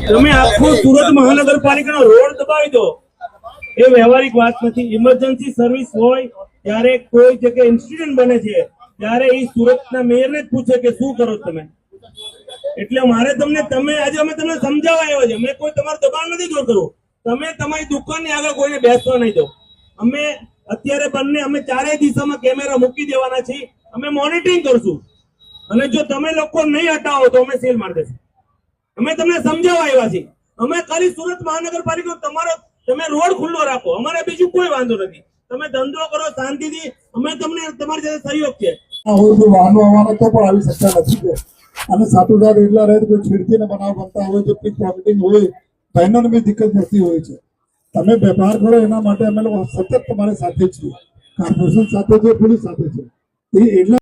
તમે આખો સુરત મહાનગરપાલિકાનો રોડ દબાવી દો, એ વ્યવહારિક વાત નથી. ઇમરજન્સી સર્વિસ હોય ત્યારે કોઈ જગ્યાએ ઇન્સિડન્ટ બને છે ત્યારે એ સુરતના મેયરને જ પૂછે કે શું કરો તમે. એટલે મારે તમે આજે અમે તમને સમજાવવા આવ્યા છે. અમે કોઈ તમારું દબાણ નથી દૂર કરવું. તમે તમારી દુકાનની આગળ કોઈને બેસવા નહીં દો. અમે અત્યારે અમે ચારેય દિશામાં કેમેરા મૂકી દેવાના છીએ. અમે મોનિટરિંગ કરશું અને જો તમે લોકો નહીં હટાવો તો અમે સીલ મારી દઈશું. અમે તમને સમજાવવા આવ્યા છીએ. અમે ખાલી સુરત મહાનગરપાલિકા તમે રોડ ખુલ્લો રાખો, અમારે બીજું કોઈ વાંધો નથી. તમે ધંધો કરો શાંતિથી, અમે તમને તમારી સાથે સહયોગ છે. વાહનો આવવાના તો પણ આવી શકતા નથી. અને સાથોસાથ એટલા રહે કોઈ છેડતીને બનાવ બનતા હોય, જો પીક પોકેટિંગ હોય, બહેનોને બી દિક્કત પડતી હોય છે. તમે વેપાર કરો એના માટે અમે લોકો સતત તમારી સાથે છીએ, કોર્પોરેશન સાથે છે, પોલીસ સાથે છે. એટલા